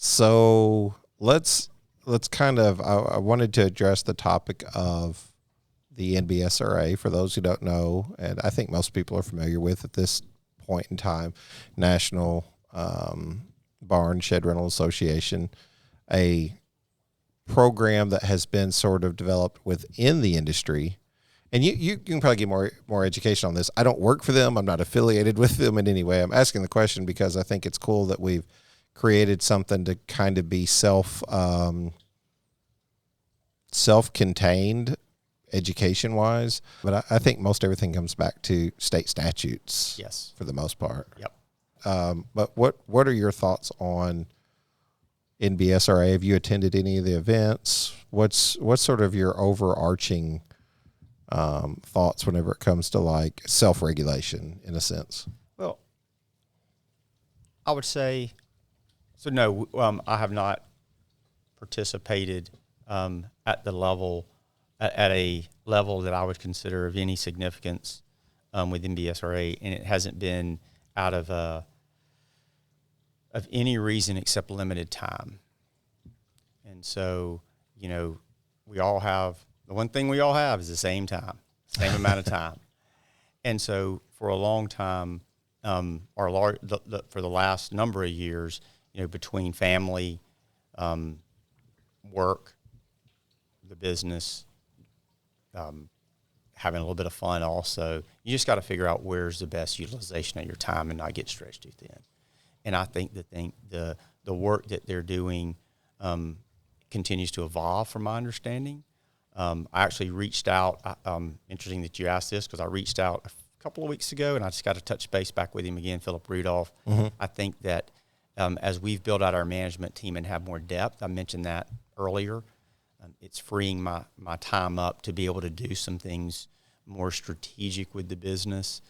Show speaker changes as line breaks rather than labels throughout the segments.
So let's kind of, I wanted to address the topic of the NBSRA for those who don't know, and I think most people are familiar with at this point in time, National Barn Shed Rental Association, a program that has been sort of developed within the industry. And you can probably get more education on this. I don't work for them. I'm not affiliated with them in any way. I'm asking the question because I think it's cool that we've created something to kind of be self-contained education-wise. But I think most everything comes back to state statutes.
Yes.
For the most part.
Yep.
But what are your thoughts on NBSRA? Have you attended any of the events? What's sort of your overarching thoughts whenever it comes to like self-regulation in a sense?
Well, I would say, so no, I have not participated at a level that I would consider of any significance with NBSRA, and it hasn't been out of any reason except limited time. And so, we all have, the one thing we all have is the same time, same amount of time. And so for a long time, for the last number of years, between family, work, the business, having a little bit of fun also, you just got to figure out where's the best utilization of your time and not get stretched too thin. And I think the work that they're doing continues to evolve from my understanding. I actually reached out, interesting that you asked this, because I reached out a couple of weeks ago, and I just got to touch base back with him again, Philip Rudolph. Mm-hmm. I think that as we've built out our management team and have more depth, I mentioned that earlier, it's freeing my time up to be able to do some things more strategic with the business,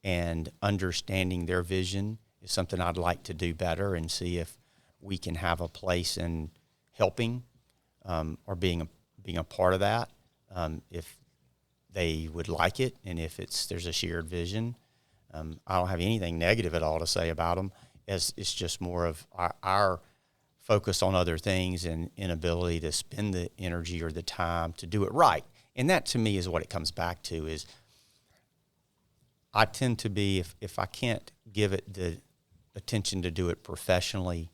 and understanding their vision is something I'd like to do better and see if we can have a place in helping or being a part of that, if they would like it, and if there's a shared vision. I don't have anything negative at all to say about them. It's just more of our focus on other things and inability to spend the energy or the time to do it right. And that, to me, is what it comes back to, is I tend to be, if I can't give it the attention to do it professionally,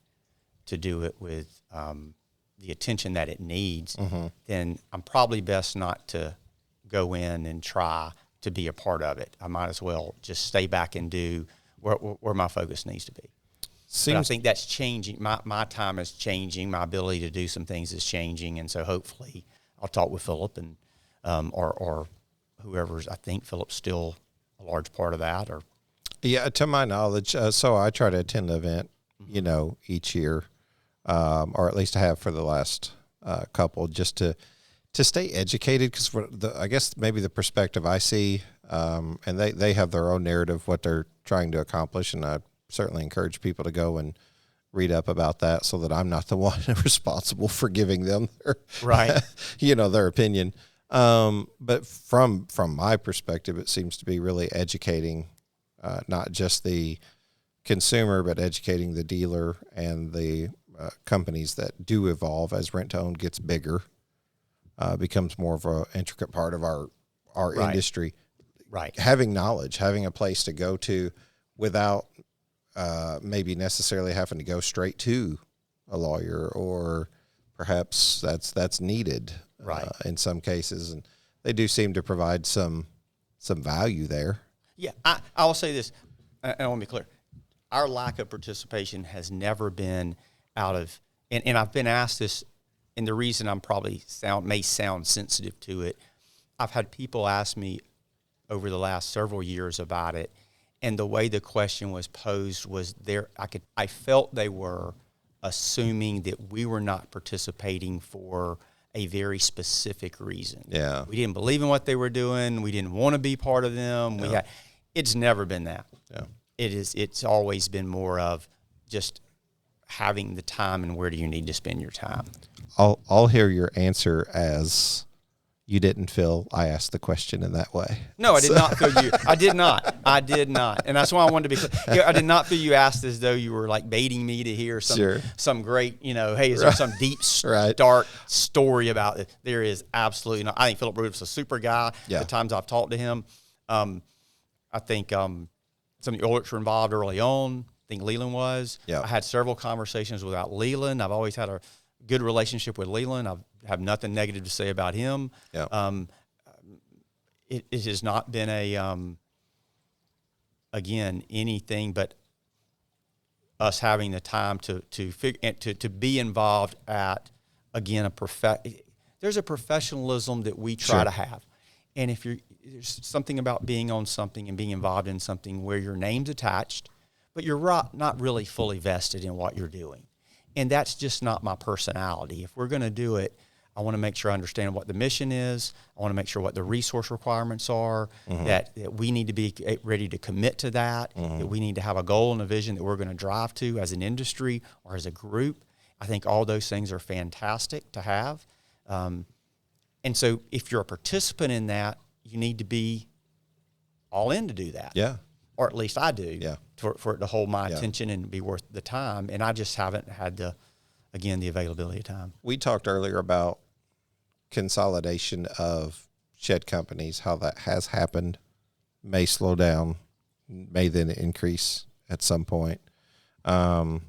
to do it with the attention that it needs, mm-hmm. then I'm probably best not to go in and try to be a part of it. I might as well just stay back and do where my focus needs to be. But I think that's changing. My time is changing. My ability to do some things is changing. And so hopefully I'll talk with Philip and or whoever's. I think Philip's still a large part of that. Or
yeah, to my knowledge. So I try to attend the event, mm-hmm. Each year, or at least I have for the last couple, just to stay educated, because I guess maybe the perspective I see, and they have their own narrative, what they're trying to accomplish, and I certainly encourage people to go and read up about that so that I'm not the one responsible for giving them their opinion. But from my perspective, it seems to be really educating, not just the consumer, but educating the dealer and the companies that do evolve as rent-to-own gets bigger, becomes more of an intricate part of our right. industry.
Right.
Having knowledge, having a place to go to without maybe necessarily having to go straight to a lawyer, or perhaps that's needed
right.
In some cases, and they do seem to provide some value there.
Yeah, I'll say this, and I want to be clear. Our lack of participation has never been out of, and I've been asked this, and the reason I'm probably may sound sensitive to it, I've had people ask me over the last several years about it, and the way the question was posed was I felt they were assuming that we were not participating for a very specific reason.
Yeah.
We didn't believe in what they were doing. We didn't want to be part of them.
Yeah.
It's never been that.
Yeah.
It's always been more of just having the time, and where do you need to spend your time.
I'll hear your answer as you didn't feel I asked the question in that way.
No, I did not feel you. I did not. And that's why I wanted to be clear. I did not feel you asked as though you were like baiting me to hear some great, hey, is there some deep, dark story about it? There is absolutely not. I think Philip Rudolph's a super guy.
Yeah.
The times I've talked to him, I think some of the Ulrichs were involved early on. I think Leland was.
Yeah.
I had several conversations without Leland. I've always had a good relationship with Leland. I have nothing negative to say about him.
Yeah.
It has not been again, anything but us having the time to be involved at, again, there's a professionalism that we try to have. And if there's something about being on something and being involved in something where your name's attached, but you're not really fully vested in what you're doing. And that's just not my personality. If we're going to do it, I want to make sure I understand what the mission is. I want to make sure what the resource requirements are, that we need to be ready to commit to that we need to have a goal and a vision that we're going to drive to as an industry or as a group. I think all those things are fantastic to have. And so if you're a participant in that, you need to be all in to do that.
Yeah.
Or at least I do,
Yeah.
for it to hold my attention and be worth the time. And I just haven't had the availability of time.
We talked earlier about consolidation of shed companies, how that has happened, may slow down, may then increase at some point. Some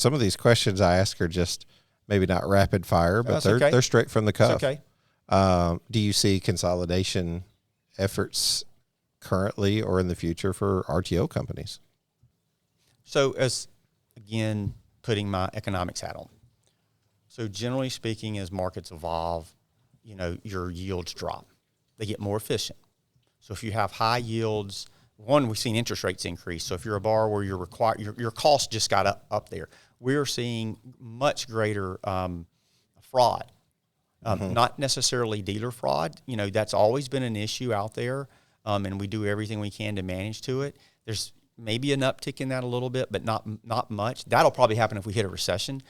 of these questions I ask are just maybe not rapid fire, but they're straight from the cuff.
That's okay.
Do you see consolidation efforts currently or in the future for RTO companies?
So again, putting my economics hat on. So generally speaking, as markets evolve, your yields drop. They get more efficient. So if you have high yields, we've seen interest rates increase. So if you're a borrower, your cost just got up there. We're seeing much greater fraud. Not necessarily dealer fraud. That's always been an issue out there, and we do everything we can to manage to it. There's maybe an uptick in that a little bit, but not much. That'll probably happen if we hit a recession.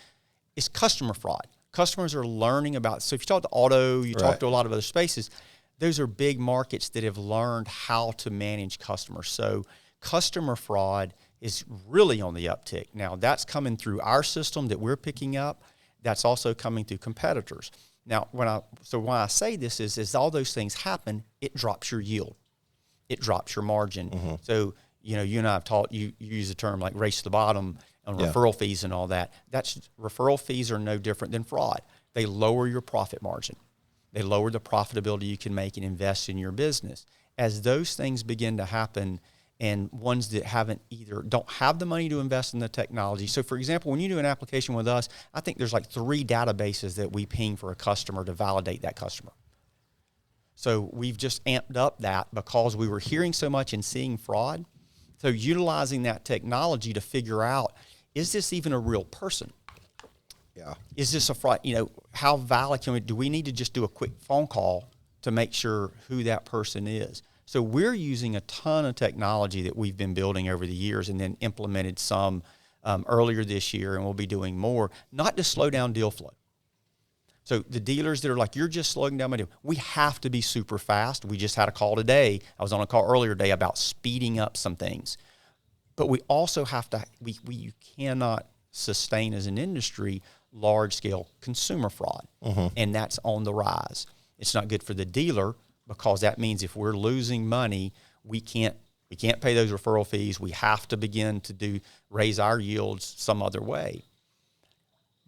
It's customer fraud. Customers are learning about. So if you talk to auto, you talk to a lot of other spaces, those are big markets that have learned how to manage customers. So customer fraud is really on the uptick. Now, that's coming through our system that we're picking up. That's also coming through competitors. Now, when I say this is all those things happen, it drops your yield. It drops your margin. So, you and I have taught, you use the term like race to the bottom on referral fees and all that. Referral fees are no different than fraud. They lower your profit margin. They lower the profitability you can make and invest in your business. As those things begin to happen, and ones that don't have the money to invest in the technology. So for example, when you do an application with us, I think there's like 3 databases that we ping for a customer to validate that customer. So we've just amped up that because we were hearing so much and seeing fraud. So utilizing that technology to figure out, is this even a real person?
Yeah.
Is this a fraud? How valid do we need to just do a quick phone call to make sure who that person is? So we're using a ton of technology that we've been building over the years and then implemented some earlier this year, and we'll be doing more, not to slow down deal flow. So the dealers that are like, you're just slowing down my deal. We have to be super fast. We just had a call today. I was on a call earlier today about speeding up some things. But we also have to, you cannot sustain as an industry large-scale consumer fraud. And that's on the rise. It's not good for the dealer, because that means if we're losing money, we can't pay those referral fees. We have to begin to raise our yields some other way.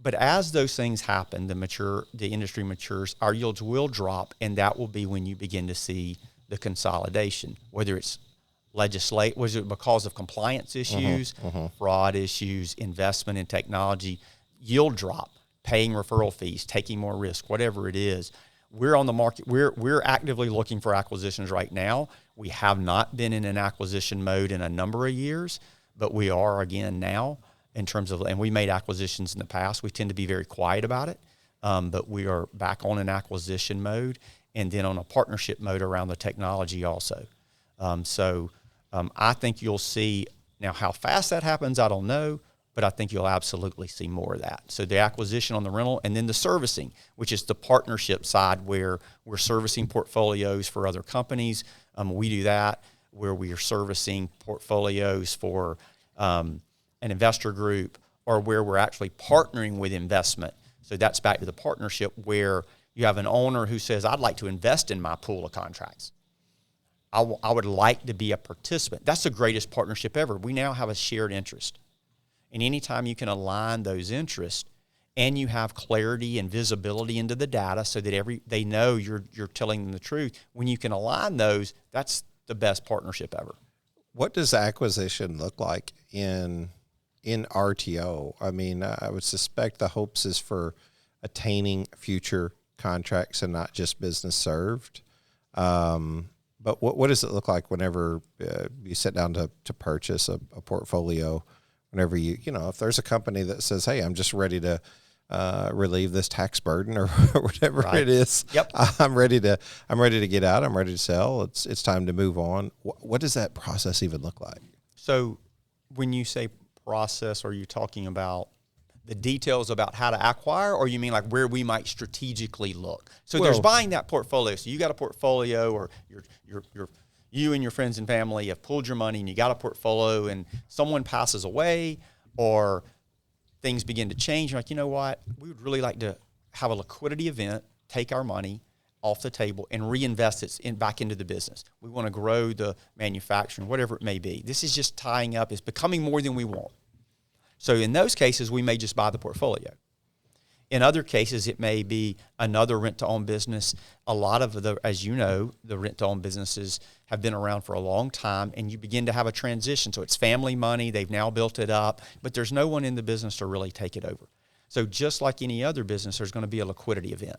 But as those things happen, the industry matures, our yields will drop, and that will be when you begin to see the consolidation, whether it's was it because of compliance issues, fraud issues, investment in technology, yield drop, paying referral fees, taking more risk, whatever it is. We're on the market. We're actively looking for acquisitions right now. We have not been in an acquisition mode in a number of years, but we are again now in terms of, and we made acquisitions in the past. We tend to be very quiet about it, but we are back on an acquisition mode and then on a partnership mode around the technology also. I think you'll see now how fast that happens. I don't know, but I think you'll absolutely see more of that. So the acquisition on the rental, and then the servicing, which is the partnership side where we're servicing portfolios for other companies. We do that where we are servicing portfolios for an investor group, or where we're actually partnering with investment. So that's back to the partnership where you have an owner who says, I'd like to invest in my pool of contracts. I would like to be a participant. That's the greatest partnership ever. We now have a shared interest. And anytime you can align those interests and you have clarity and visibility into the data so that they know you're telling them the truth, when you can align those, that's the best partnership ever.
What does acquisition look like in RTO? I mean, I would suspect the hopes is for attaining future contracts and not just business served. But what does it look like whenever you sit down to purchase a portfolio? Whenever if there's a company that says, "Hey, I'm just ready to relieve this tax burden or whatever it is.
Yep.
I'm ready to get out. I'm ready to sell. It's time to move on." What does that process even look like?
So, when you say process, are you talking about the details about how to acquire, or you mean like where we might strategically look? So there's buying that portfolio. So you got a portfolio, or you and your friends and family have pulled your money and you got a portfolio, and someone passes away or things begin to change. You're like, you know what? We would really like to have a liquidity event, take our money off the table and reinvest it back into the business. We want to grow the manufacturing, whatever it may be. This is just tying up. It's becoming more than we want. So in those cases, we may just buy the portfolio. In other cases, it may be another rent-to-own business. A lot of as you know, the rent-to-own businesses have been around for a long time, and you begin to have a transition. So it's family money. They've now built it up, but there's no one in the business to really take it over. So just like any other business, there's going to be a liquidity event.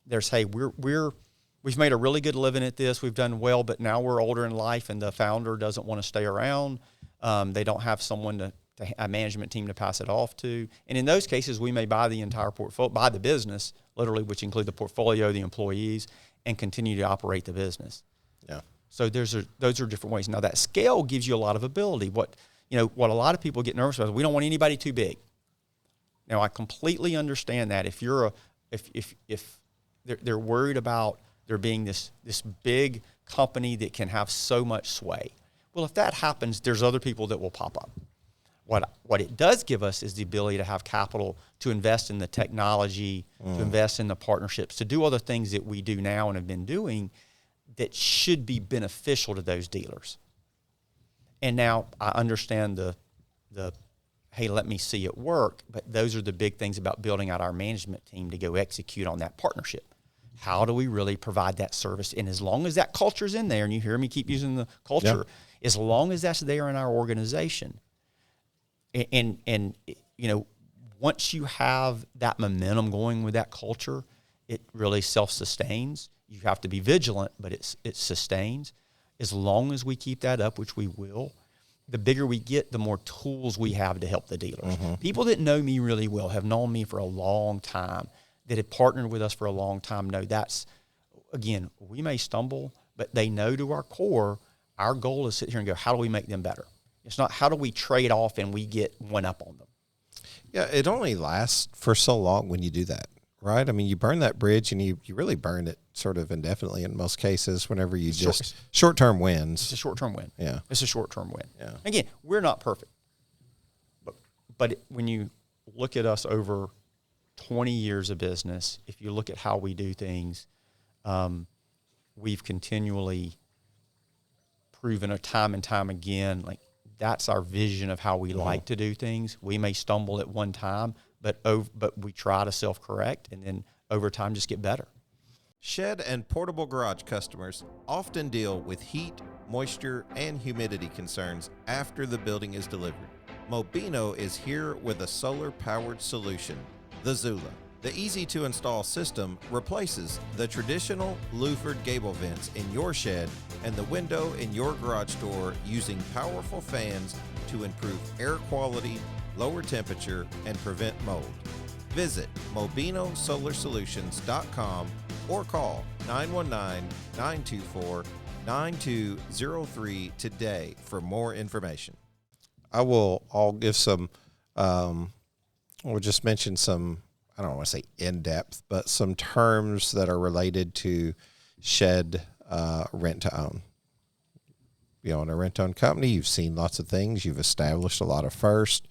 There's, hey, we've made a really good living at this. We've done well, but now we're older in life, and the founder doesn't want to stay around. They don't have someone a management team to pass it off to. And in those cases, we may buy the entire portfolio, buy the business, literally, which include the portfolio, the employees, and continue to operate the business.
Yeah.
So those are different ways. Now that scale gives you a lot of ability. What a lot of people get nervous about is we don't want anybody too big. Now I completely understand that if they're worried about there being this big company that can have so much sway. Well, if that happens, there's other people that will pop up. What it does give us is the ability to have capital to invest in the technology, to invest in the partnerships, to do all the things that we do now and have been doing that should be beneficial to those dealers. And now I understand the hey, let me see it work, but those are the big things about building out our management team to go execute on that partnership. How do we really provide that service? And as long as that culture's in there, and you hear me keep using the culture, as long as that's there in our organization, and once you have that momentum going with that culture, it really self-sustains. You have to be vigilant, but it sustains. As long as we keep that up, which we will, the bigger we get, the more tools we have to help the dealers. Mm-hmm. People that know me really well, have known me for a long time, that have partnered with us for a long time, know that's, again, we may stumble, but they know to our core, our goal is to sit here and go, how do we make them better? It's not how do we trade off and we get one up on them.
Yeah, it only lasts for so long when you do that, right? I mean, you burn that bridge and you really burn it sort of indefinitely in most cases whenever you just short-term wins.
It's a short-term win.
Yeah.
It's a short-term win.
Yeah.
Again, we're not perfect. But when you look at us over 20 years of business, if you look at how we do things, we've continually proven time and time again, like, that's our vision of how we like to do things. We may stumble at one time, but we try to self-correct, and then over time just get better.
Shed and portable garage customers often deal with heat, moisture, and humidity concerns after the building is delivered. Mobino is here with a solar-powered solution, the Zula. The easy-to-install system replaces the traditional louvered gable vents in your shed and the window in your garage door using powerful fans to improve air quality, lower temperature, and prevent mold. Visit MobinoSolarSolutions.com or call 919-924-9203 today for more information. I'll give some we'll just mention some, I don't want to say in depth, but some terms that are related to shed rent to own. You know, in a rent to own company, you've seen lots of things. You've established a lot of first.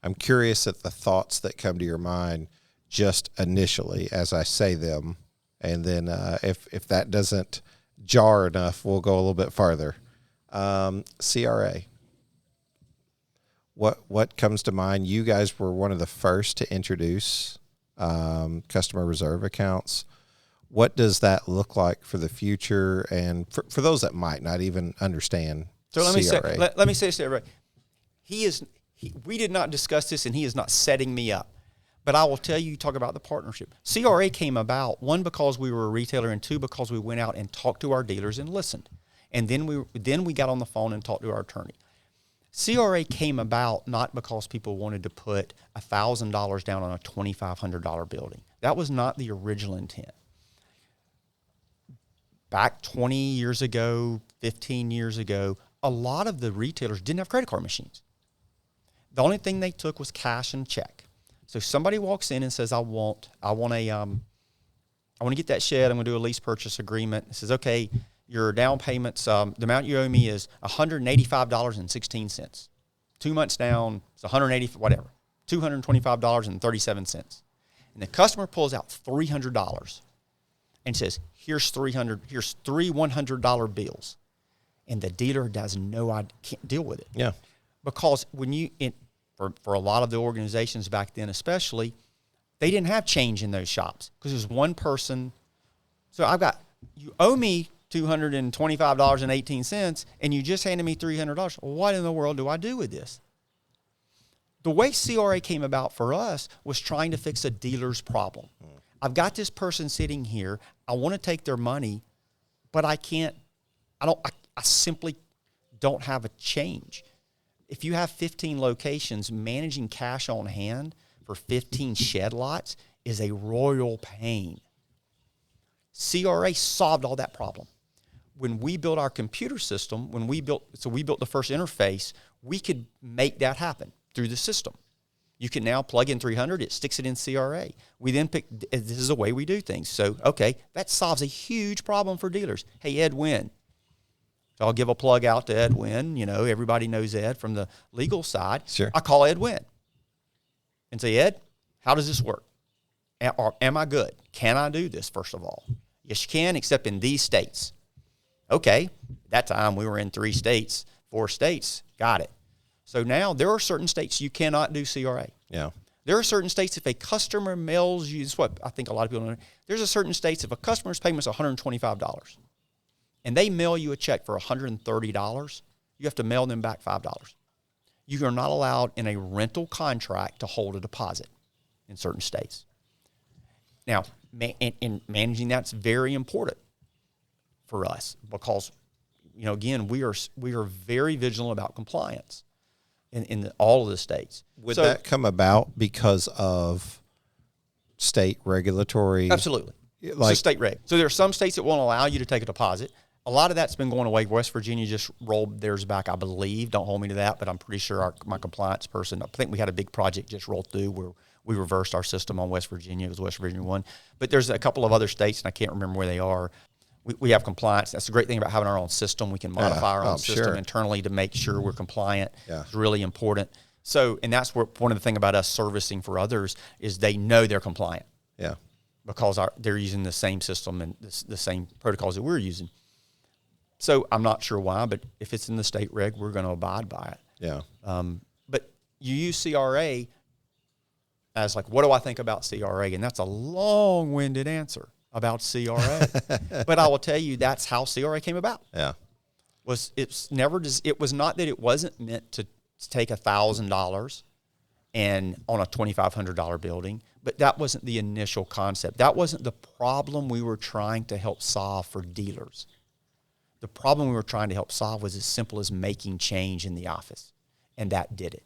I'm curious at the thoughts that come to your mind just initially as I say them. And then if that doesn't jar enough, we'll go a little bit farther. CRA. What comes to mind? You guys were one of the first to introduce customer reserve accounts. What does that look like for the future? And for those that might not even understand
so let
CRA.
me say this to everybody. We did not discuss this, and he is not setting me up. But I will tell you, talk about the partnership. CRA came about, one, because we were a retailer, and two, because we went out and talked to our dealers and listened. And then we got on the phone and talked to our attorney. CRA came about not because people wanted to put $1,000 down on a $2,500 building. That was not the original intent. Back 20 years ago, 15 years ago, a lot of the retailers didn't have credit card machines. The only thing they took was cash and check. So somebody walks in and says, I want to get that shed. I'm going to do a lease purchase agreement. It says, okay, your down payments, the amount you owe me is $185.16. 2 months down, it's $225.37. And the customer pulls out $300 and says, here's three $100 bills. And the dealer can't deal with it.
Yeah.
Because for a lot of the organizations back then especially, they didn't have change in those shops because there's one person. So you owe me $225.18 and you just handed me $300. What in the world do I do with this? The way CRA came about for us was trying to fix a dealer's problem. I've got this person sitting here. I want to take their money, but I simply don't have a change. If you have 15 locations, managing cash on hand for 15 shed lots is a royal pain. CRA solved all that problem. When we built our computer system, we built the first interface, we could make that happen through the system. You can now plug in 300, it sticks it in CRA. We then this is the way we do things. So, okay, that solves a huge problem for dealers. Hey, Ed Wynn. So I'll give a plug out to Ed Wynn. You know, everybody knows Ed from the legal side.
Sure.
I call Ed Wynn and say, Ed, how does this work? Or am I good? Can I do this, first of all? Yes, you can, except in these states. Okay, at that time we were in 4 states. Got it. So now there are certain states you cannot do CRA.
Yeah.
There are certain states if a customer mails you, this is what I think a lot of people don't know. There's a certain states if a customer's payment is $125 and they mail you a check for $130, you have to mail them back $5. You are not allowed in a rental contract to hold a deposit in certain states. Now, in managing that's very important for us because, you know, again, we are very vigilant about compliance in all of the states.
Would that come about because of state regulatory?
Absolutely. It's state reg. So there are some states that won't allow you to take a deposit. A lot of that's been going away. West Virginia just rolled theirs back, I believe. Don't hold me to that, but I'm pretty sure my compliance person, I think we had a big project just rolled through where we reversed our system on West Virginia. It was West Virginia 1. But there's a couple of other states, and I can't remember where they are. We have compliance. That's the great thing about having our own system. We can modify our own system internally to make sure we're compliant. Yeah. It's really important. So, and that's where one of the things about us servicing for others is they know they're compliant.
Yeah.
Because they're using the same system and the same protocols that we're using. So I'm not sure why, but if it's in the state reg, we're going to abide by it.
Yeah.
But you use CRA as like, what do I think about CRA? And that's a long-winded answer about CRA. But I will tell you, that's how CRA came about.
Yeah.
It was not that it wasn't meant to take $1,000 and on a $2,500 building, but that wasn't the initial concept. That wasn't the problem we were trying to help solve for dealers. The problem we were trying to help solve was as simple as making change in the office, and that did it.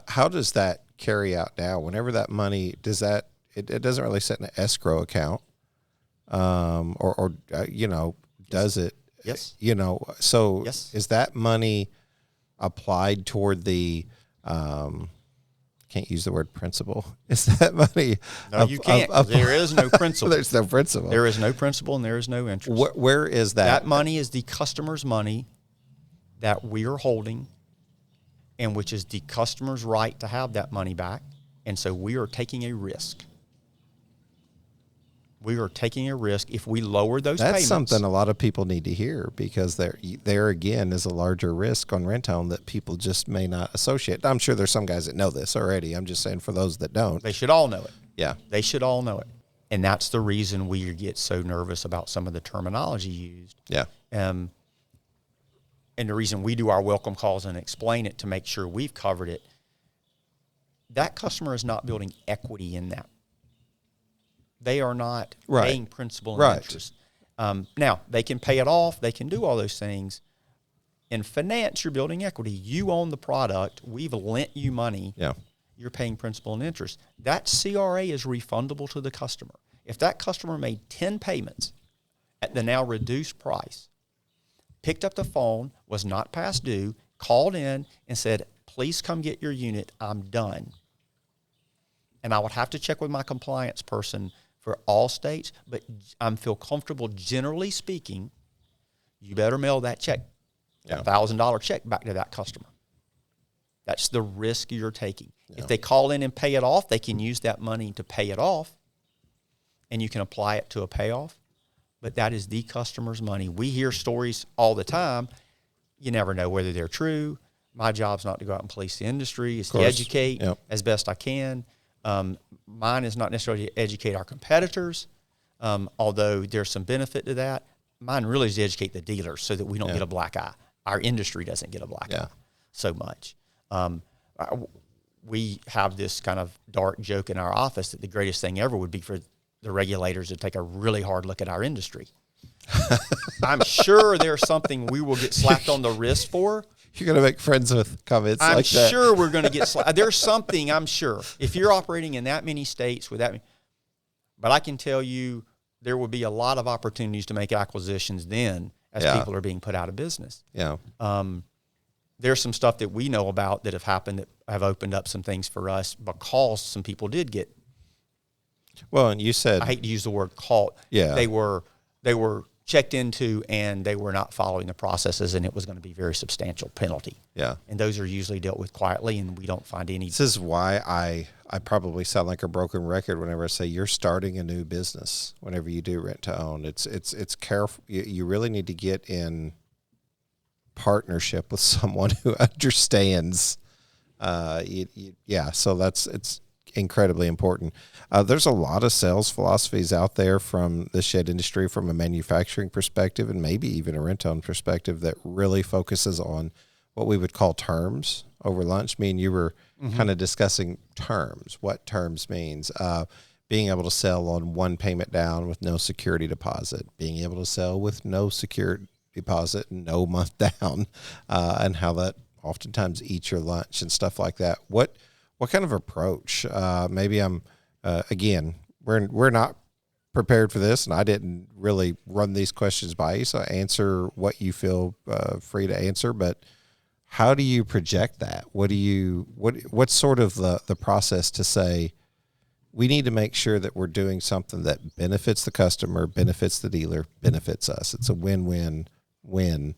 How does that carry out now? Whenever that money, it doesn't really sit in an escrow account, does it?
Yes.
So yes. Is that money applied toward the can't use the word principal. Is that money?
No, you can't. There is no principal.
There's no principal.
There is no principal and there is no interest.
Where is that?
That money is the customer's money that we are holding, and which is the customer's right to have that money back. And so we are taking a risk. We are taking a risk if we lower those payments.
That's something a lot of people need to hear, because there again is a larger risk on rent-to-own that people just may not associate. I'm sure there's some guys that know this already. I'm just saying for those that don't.
They should all know it.
Yeah.
They should all know it. And that's the reason we get so nervous about some of the terminology used.
Yeah.
And the reason we do our welcome calls and explain it to make sure we've covered it. That customer is not building equity in that. They are not paying principal and interest. Now, they can pay it off. They can do all those things. In finance, you're building equity. You own the product. We've lent you money.
Yeah.
You're paying principal and interest. That CRA is refundable to the customer. If that customer made 10 payments at the now reduced price, picked up the phone, was not past due, called in and said, please come get your unit, I'm done. And I would have to check with my compliance person for all states, but I feel comfortable, generally speaking, you better mail that check, $1,000 check back to that customer. That's the risk you're taking. Yeah. If they call in and pay it off, they can use that money to pay it off, and you can apply it to a payoff. But that is the customer's money. We hear stories all the time. You never know whether they're true. My job's not to go out and police the industry. It's to educate as best I can. Mine is not necessarily to educate our competitors, although there's some benefit to that. Mine really is to educate the dealers so that we don't get a black eye. Our industry doesn't get a black eye so much. We have this kind of dark joke in our office that the greatest thing ever would be for the regulators to take a really hard look at our industry. I'm sure there's something we will get slapped on the wrist for.
You're going to make friends with comments like that.
I'm sure we're going to get slapped. There's something, I'm sure. If you're operating in that many states with that many, but I can tell you there will be a lot of opportunities to make acquisitions then as people are being put out of business.
Yeah.
There's some stuff that we know about that have happened that have opened up some things for us because some people did get.
Well, and you said,
I hate to use the word caught.
Yeah.
They were checked into and they were not following the processes, and it was going to be a very substantial penalty.
Yeah.
And those are usually dealt with quietly, and we don't find any.
This is why I probably sound like a broken record whenever I say you're starting a new business whenever you do rent to own. It's careful. You really need to get in partnership with someone who understands. So it's incredibly important. There's a lot of sales philosophies out there from the shed industry, from a manufacturing perspective, and maybe even a rent-own perspective, that really focuses on what we would call terms over lunch. Me and you were kind of discussing terms, what terms means. Being able to sell on one payment down with no security deposit, being able to sell with no security deposit and no month down, and how that oftentimes eats your lunch and stuff like that. What kind of approach? Maybe I'm again, we're not prepared for this, and I didn't really run these questions by you, so answer what you feel free to answer. But how do you project that? What's sort of the process to say we need to make sure that we're doing something that benefits the customer, benefits the dealer, benefits us? It's a win-win-win.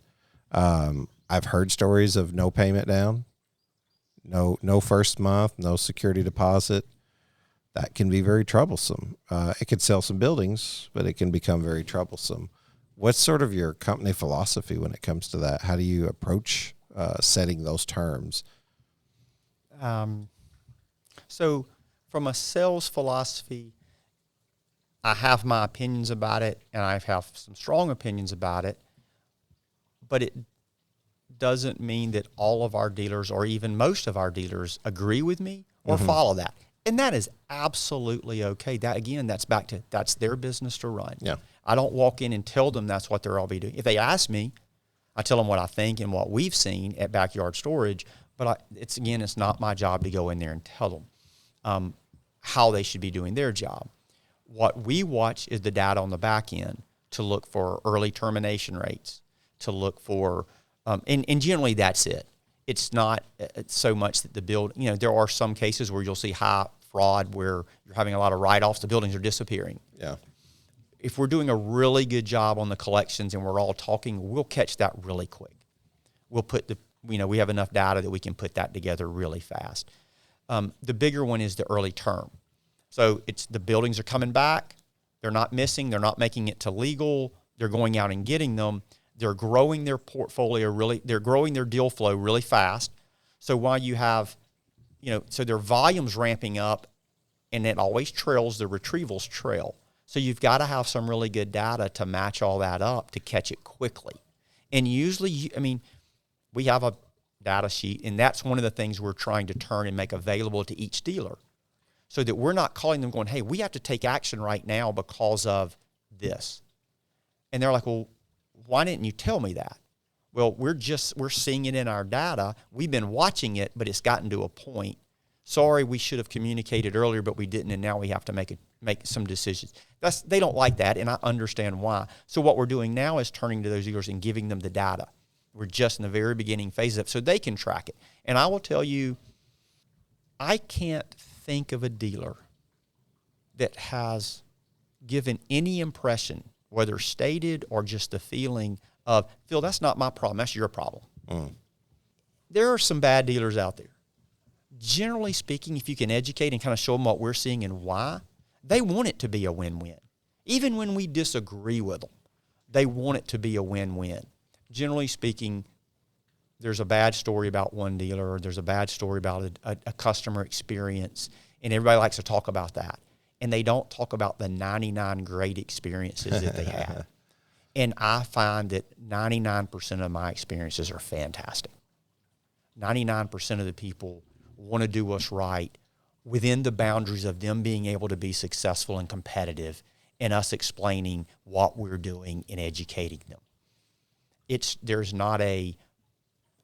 I've heard stories of no payment down. No first month, no security deposit. That can be very troublesome. It could sell some buildings, but it can become very troublesome. What's sort of your company philosophy when it comes to that? How do you approach setting those terms?
So from a sales philosophy, I have my opinions about it, and I have some strong opinions about it, but it doesn't mean that all of our dealers or even most of our dealers agree with me or follow that. And that is absolutely okay. That, again, that's their business to run.
Yeah.
I don't walk in and tell them that's what they're all be doing. If they ask me, I tell them what I think and what we've seen at Backyard Storage, but it's not my job to go in there and tell them how they should be doing their job. What we watch is the data on the back end to look for early termination rates, to look for and generally that's it. it's not so much that the build, there are some cases where you'll see high fraud where you're having a lot of write-offs, the buildings are disappearing.
Yeah.
If we're doing a really good job on the collections and we're all talking, we'll catch that really quick. We'll put we have enough data that we can put that together really fast. The bigger one is the early term. So it's the buildings are coming back. They're not missing. They're not making it to legal. They're going out and getting them. They're growing their portfolio they're growing their deal flow really fast. So while you have, so their volume's ramping up and it always trails, the retrievals trail. So you've got to have some really good data to match all that up to catch it quickly. And usually, we have a data sheet, and that's one of the things we're trying to turn and make available to each dealer so that we're not calling them going, hey, we have to take action right now because of this. And they're like, well, why didn't you tell me that? Well, we're seeing it in our data. We've been watching it, but it's gotten to a point. Sorry, we should have communicated earlier, but we didn't, and now we have to make some decisions. They don't like that, and I understand why. So what we're doing now is turning to those dealers and giving them the data. We're just in the very beginning phase of it, so they can track it. And I will tell you, I can't think of a dealer that has given any impression, whether stated or just a feeling of, Phil, that's not my problem, that's your problem. There are some bad dealers out there. Generally speaking, if you can educate and kind of show them what we're seeing and why, they want it to be a win-win. Even when we disagree with them, they want it to be a win-win. Generally speaking, there's a bad story about one dealer or there's a bad story about a customer experience, and everybody likes to talk about that. And they don't talk about the 99 great experiences that they have. And I find that 99% of my experiences are fantastic. 99% of the people want to do what's right within the boundaries of them being able to be successful and competitive and us explaining what we're doing and educating them. There's not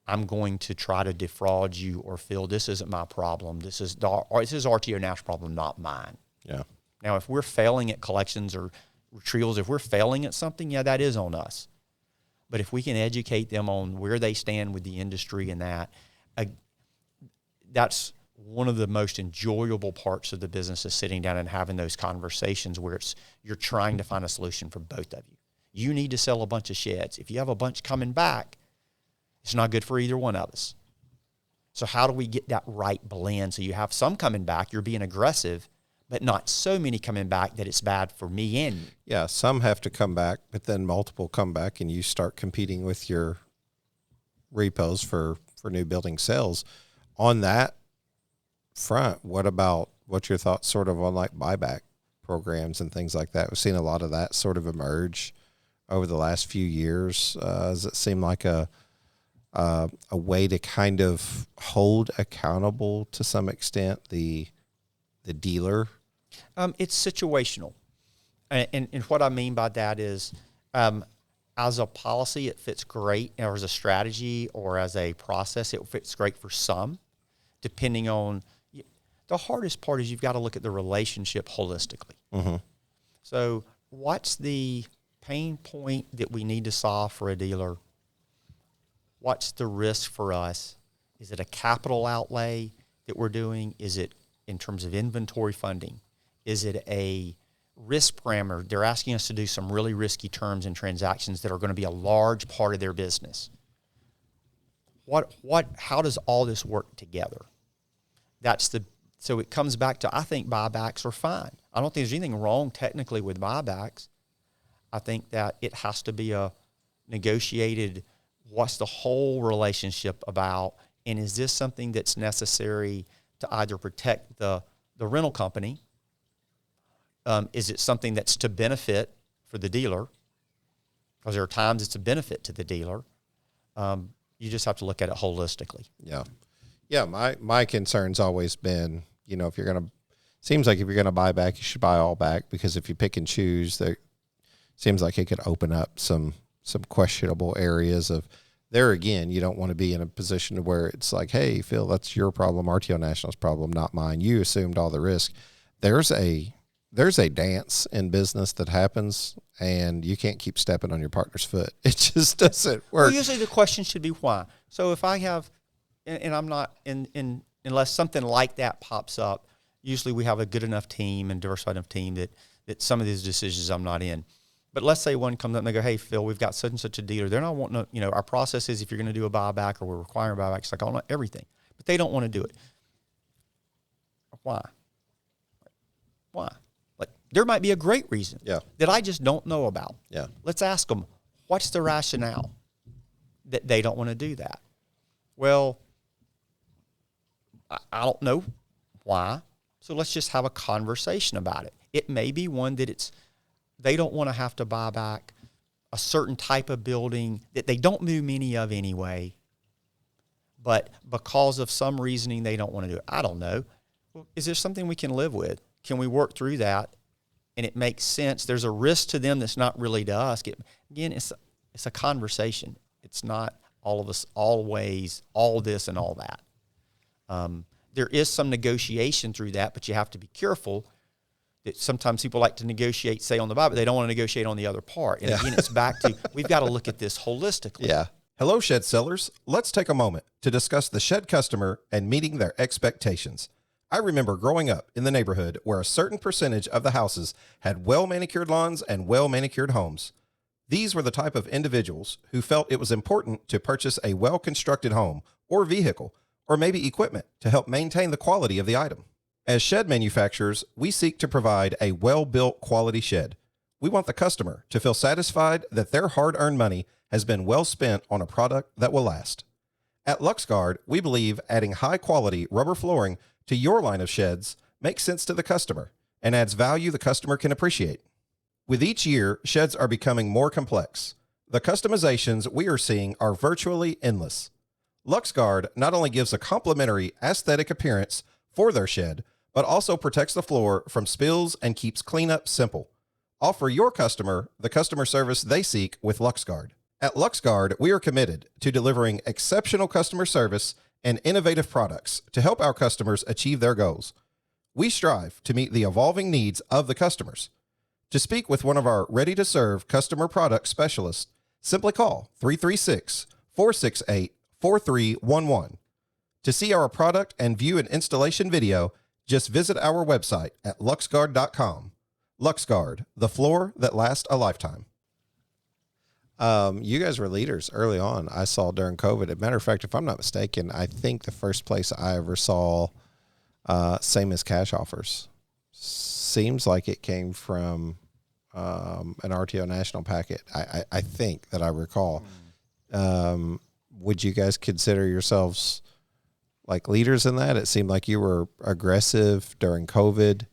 I'm going to try to defraud you or Phil, this isn't my problem. This is RTO Nash problem, not mine.
Yeah.
Now, if we're failing at collections or retrievals, if we're failing at something, yeah, that is on us. But if we can educate them on where they stand with the industry and that's one of the most enjoyable parts of the business is sitting down and having those conversations where you're trying to find a solution for both of you. You need to sell a bunch of sheds. If you have a bunch coming back, it's not good for either one of us. So how do we get that right blend? So you have some coming back, you're being aggressive, but not so many coming back that it's bad for me and you.
Yeah, some have to come back, but then multiple come back and you start competing with your repos for new building sales. On that front, what's your thoughts sort of on like buyback programs and things like that? We've seen a lot of that sort of emerge over the last few years. Does it seem like a way to kind of hold accountable to some extent the dealer?
It's situational. And what I mean by that is as a policy, it fits great, or as a strategy or as a process, it fits great for some, depending on the hardest part is you've got to look at the relationship holistically. Mm-hmm. So what's the pain point that we need to solve for a dealer? What's the risk for us? Is it a capital outlay that we're doing? Is it in terms of inventory funding? Is it a risk parameter? They're asking us to do some really risky terms and transactions that are going to be a large part of their business. How does all this work together? So it comes back to, I think buybacks are fine. I don't think there's anything wrong technically with buybacks. I think that it has to be a negotiated, what's the whole relationship about, and is this something that's necessary to either protect the rental company? Is it something that's to benefit for the dealer? Because there are times it's a benefit to the dealer. You just have to look at it holistically.
Yeah. Yeah, my concern's always been, if you're going to, seems like if you're going to buy back, you should buy all back, because if you pick and choose, there seems like it could open up some questionable areas of, there again, you don't want to be in a position to where it's like, hey, Phil, that's your problem, RTO National's problem, not mine. You assumed all the risk. There's a dance in business that happens, and you can't keep stepping on your partner's foot. It just doesn't work.
Well, usually the question should be why. So if I have and I'm not unless something like that pops up. Usually we have a good enough team and diversified enough team that some of these decisions I'm not in. But let's say one comes up and they go, hey, Phil, we've got such and such a dealer. They're not wanting to, our process is if you're going to do a buyback or we're requiring buybacks, like I want everything. But they don't want to do it. Why? Like there might be a great reason that I just don't know about.
Yeah.
Let's ask them, what's the rationale that they don't want to do that? Well, I don't know why. So let's just have a conversation about it. It may be one that they don't want to have to buy back a certain type of building that they don't move many of anyway, but because of some reasoning they don't want to do it. I don't know. Well, is there something we can live with? Can we work through that? And it makes sense. There's a risk to them that's not really to us. Again, it's a conversation. It's not all of us always all this and all that. There is some negotiation through that, but you have to be careful that sometimes people like to negotiate, say, on the buy, but they don't want to negotiate on the other part. And again, it's back to we've got to look at this holistically.
Yeah.
Hello, shed sellers. Let's take a moment to discuss the shed customer and meeting their expectations. I remember growing up in the neighborhood where a certain percentage of the houses had well-manicured lawns and well-manicured homes. These were the type of individuals who felt it was important to purchase a well-constructed home or vehicle or maybe equipment to help maintain the quality of the item. As shed manufacturers, we seek to provide a well-built quality shed. We want the customer to feel satisfied that their hard-earned money has been well spent on a product that will last. At LuxGuard, we believe adding high-quality rubber flooring to your line of sheds makes sense to the customer and adds value the customer can appreciate. With each year, sheds are becoming more complex. The customizations we are seeing are virtually endless. LuxGuard not only gives a complimentary aesthetic appearance for their shed, but also protects the floor from spills and keeps cleanup simple. Offer your customer the customer service they seek with LuxGuard. At LuxGuard, we are committed to delivering exceptional customer service and innovative products to help our customers achieve their goals. We strive to meet the evolving needs of the customers. To speak with one of our ready-to-serve customer product specialists, simply call 336-468-4311. To see our product and view an installation video, just visit our website at luxguard.com. LuxGuard, the floor that lasts a lifetime.
You guys were leaders early on. I saw during COVID. As a matter of fact, if I'm not mistaken, I think the first place I ever saw same as cash offers seems like it came from an RTO national packet. I think that I recall. Would you guys consider yourselves like leaders in that? It seemed like you were aggressive during COVID.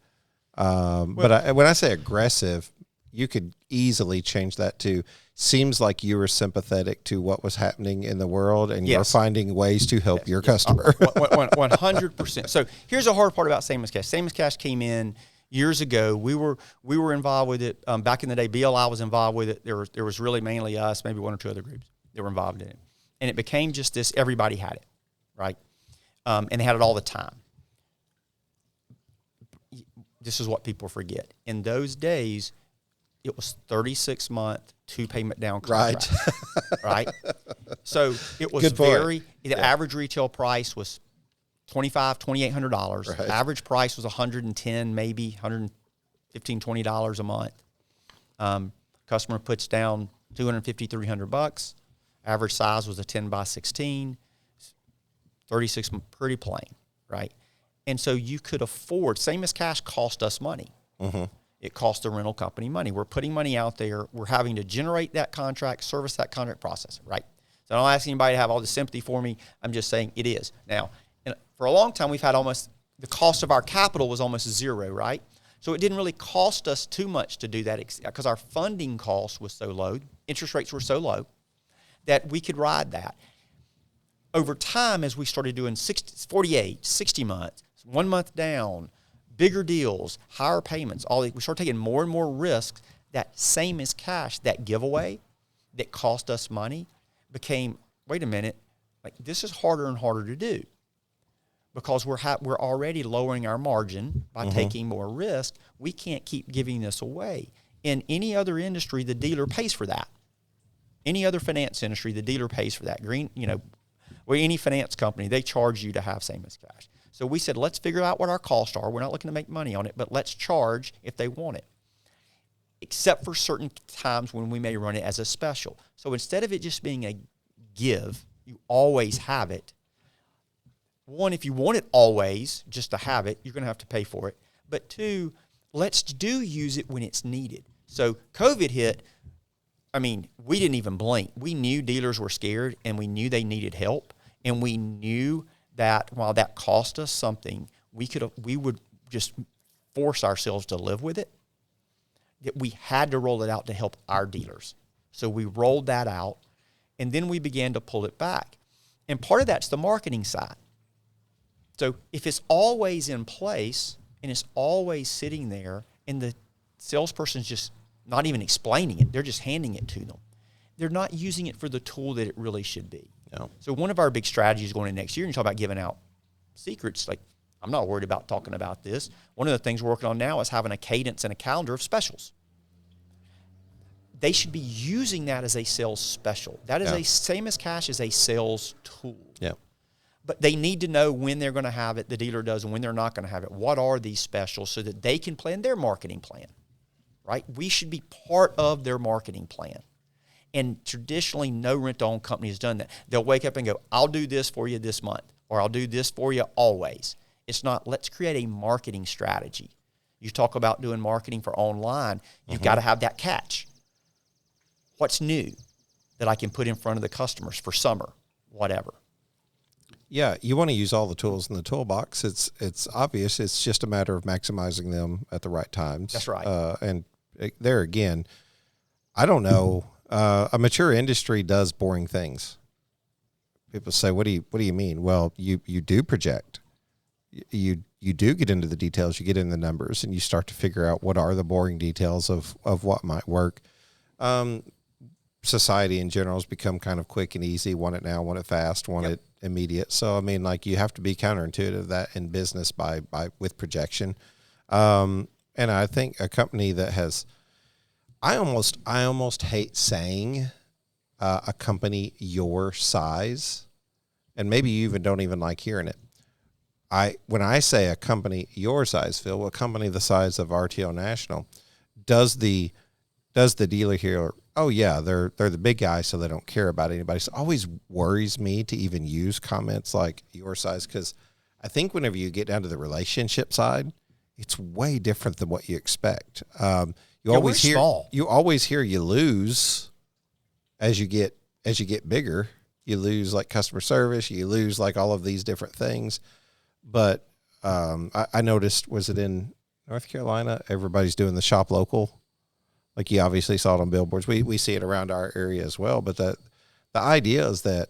But when I say aggressive, you could easily change that to seems like you were sympathetic to what was happening in the world and you're finding ways to help your customer.
100%. So here's the hard part about Same as Cash. Same as Cash came in years ago. We were involved with it. Back in the day, BLI was involved with it. There was really mainly us, maybe one or two other groups that were involved in it. And it became just this, everybody had it, right? And they had it all the time. This is what people forget. In those days, it was 36-month, 2-payment down contract. Right. So it was the average retail price was $2,800.
Right.
Average price was $110, maybe $115, $20 a month. Customer puts down $250, $300. Average size was a 10 by 16, 36, pretty plain, right? And so you could afford, Same as Cash cost us money.
Mm-hmm.
It cost the rental company money. We're putting money out there. We're having to generate that contract, service that contract, process it, right? So I don't ask anybody to have all the sympathy for me. I'm just saying it is. Now, for a long time, we've had the cost of our capital was almost zero, right? So it didn't really cost us too much to do that because our funding cost was so low, interest rates were so low that we could ride that. Over time, as we started doing 48, 60 months, 1 month down, bigger deals, higher payments, we started taking more and more risks. That Same as Cash, that giveaway that cost us money became, wait a minute, like this is harder and harder to do because we're already lowering our margin by taking more risk. We can't keep giving this away. In any other industry, the dealer pays for that. Any other finance industry, the dealer pays for that. Well, any finance company, they charge you to have same as cash. So we said, let's figure out what our costs are. We're not looking to make money on it, but let's charge if they want it, except for certain times when we may run it as a special. So instead of it just being a give, you always have it. One, if you want it always, just to have it, you're going to have to pay for it. But two, let's use it when it's needed. So COVID hit. I mean, we didn't even blink. We knew dealers were scared, and we knew they needed help, and we knew that while that cost us something, we would just force ourselves to live with it, that we had to roll it out to help our dealers. So we rolled that out, and then we began to pull it back. And part of that's the marketing side. So if it's always in place and it's always sitting there and the salesperson's just not even explaining it, they're just handing it to them, they're not using it for the tool that it really should be.
No.
So one of our big strategies going into next year, and you talk about giving out secrets, like I'm not worried about talking about this. One of the things we're working on now is having a cadence and a calendar of specials. They should be using that as a sales special. That is a same as cash as a sales tool.
Yeah.
But they need to know when they're going to have it, the dealer does, and when they're not going to have it. What are these specials so that they can plan their marketing plan, right? We should be part of their marketing plan. And traditionally, no rent-to-own company has done that. They'll wake up and go, I'll do this for you this month, or I'll do this for you always. It's not, let's create a marketing strategy. You talk about doing marketing for online, you've got to have that catch. What's new that I can put in front of the customers for summer, whatever.
Yeah, you want to use all the tools in the toolbox. It's obvious. It's just a matter of maximizing them at the right times.
That's right.
And there again, I don't know. A mature industry does boring things. People say, "What do you mean?" Well, you do project. You do get into the details. You get in the numbers, and you start to figure out what are the boring details of what might work. Society in general has become kind of quick and easy. Want it now, want it fast, want it immediate. So I mean, like, you have to be counterintuitive that in business by with projection. And I think a company that has, I almost hate saying a company your size, and maybe you even don't even like hearing it. When I say a company your size, Phil, a company the size of RTO National, does the dealer hear, oh yeah, they're the big guy, so they don't care about anybody? So it always worries me to even use comments like your size, because I think whenever you get down to the relationship side, it's way different than what you expect. You always hear you lose as you get bigger. You lose like customer service. You lose like all of these different things. But I noticed, was it in North Carolina? Everybody's doing the shop local. Like, you obviously saw it on billboards. We see it around our area as well. But the idea is that,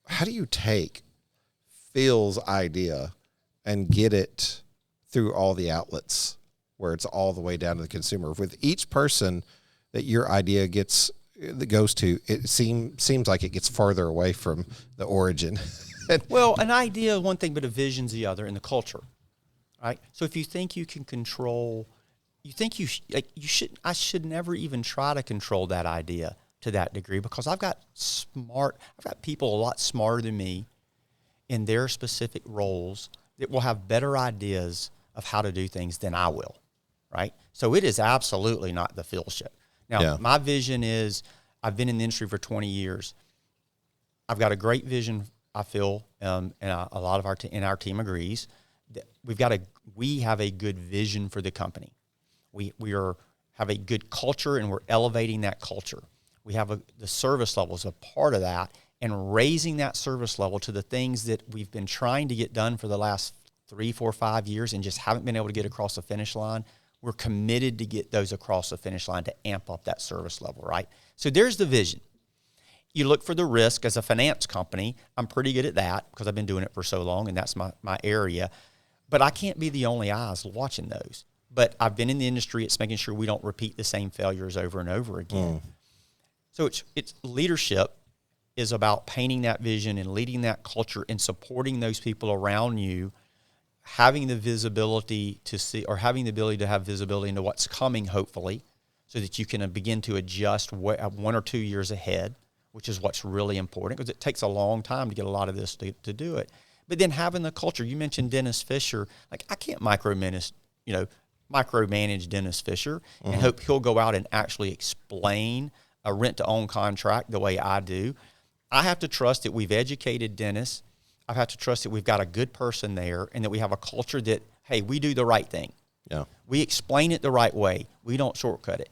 how do you take Phil's idea and get it through all the outlets where it's all the way down to the consumer? With each person that your idea goes to, it seems like it gets farther away from the origin.
Well, an idea is one thing, but a vision's the other, in the culture, right? So if you think you can control, I should never even try to control that idea to that degree, because I've got people a lot smarter than me in their specific roles that will have better ideas of how to do things than I will, right? So it is absolutely not the Phil show. Now, my vision is, I've been in the industry for 20 years. I've got a great vision, I feel, and a lot of our team agrees, that we have a good vision for the company. We have a good culture, and we're elevating that culture. We have the service level is a part of that, and raising that service level to the things that we've been trying to get done for the last 3, 4, 5 years and just haven't been able to get across the finish line. We're committed to get those across the finish line to amp up that service level, right? So there's the vision. You look for the risk. As a finance company, I'm pretty good at that because I've been doing it for so long, and that's my area. But I can't be the only eyes watching those. But I've been in the industry. It's making sure we don't repeat the same failures over and over again. So it's leadership is about painting that vision and leading that culture and supporting those people around you, having the visibility to see, or having the ability to have visibility into what's coming, hopefully, so that you can begin to adjust 1 or 2 years ahead, which is what's really important because it takes a long time to get a lot of this to do it. But then having the culture, you mentioned Dennis Fisher. Like, I can't micromanage Dennis Fisher and hope he'll go out and actually explain a rent-to-own contract the way I do. I have to trust that we've educated Dennis. I have to trust that we've got a good person there and that we have a culture that, hey, we do the right thing.
Yeah.
We explain it the right way. We don't shortcut it.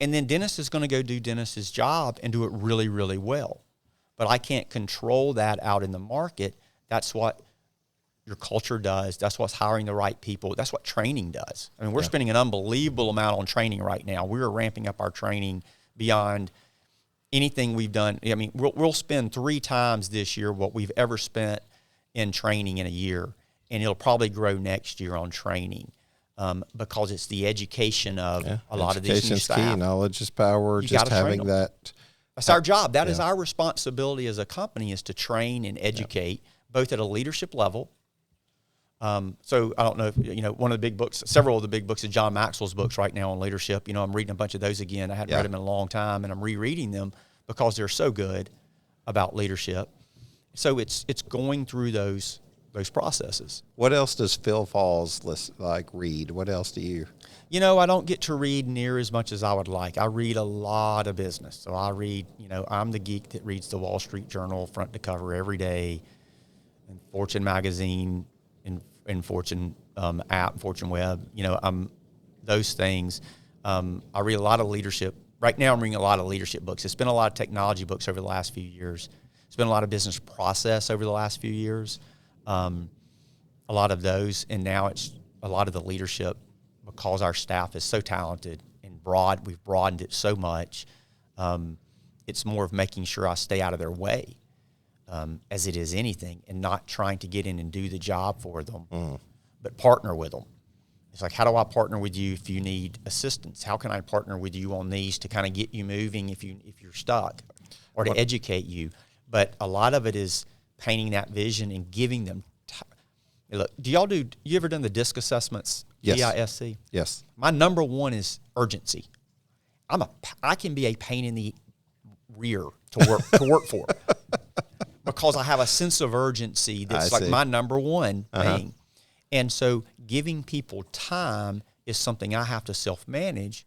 And then Dennis is going to go do Dennis's job and do it really, really well. But I can't control that out in the market. That's what your culture does. That's what's hiring the right people. That's what training does. I mean, we're spending an unbelievable amount on training right now. We're ramping up our training beyond anything we've done. I mean, we'll spend 3 times this year what we've ever spent in training in a year, and it'll probably grow next year on training because it's the education of a lot of these new staff.
Education's key. Knowledge is power. Just having that.
That's our job. That is our responsibility as a company, is to train and educate both at a leadership level. So I don't know if, one of the big books, several of the big books is John Maxwell's books right now on leadership. I'm reading a bunch of those again. I hadn't read them in a long time, and I'm rereading them because they're so good about leadership. So it's going through those processes.
What else does Phil Falls read? What else do you?
I don't get to read near as much as I would like. I read a lot of business. So I read, I'm the geek that reads the Wall Street Journal front to cover every day, and Fortune magazine, and Fortune app, Fortune web. Those things. I read a lot of leadership. Right now I'm reading a lot of leadership books. It's been a lot of technology books over the last few years. It's been a lot of business process over the last few years. A lot of those, and now it's a lot of the leadership, because our staff is so talented and broad. We've broadened it so much. It's more of making sure I stay out of their way as it is anything, and not trying to get in and do the job for them, but partner with them. It's like, how do I partner with you if you need assistance? How can I partner with you on these to kind of get you moving if you're stuck, or to educate you? But a lot of it is painting that vision and giving them look, you ever done the DISC assessments?
Yes.
DISC?
Yes.
My number one is urgency. I can be a pain in the rear to work for because I have a sense of urgency that's like my number one thing. And so giving people time is something I have to self-manage,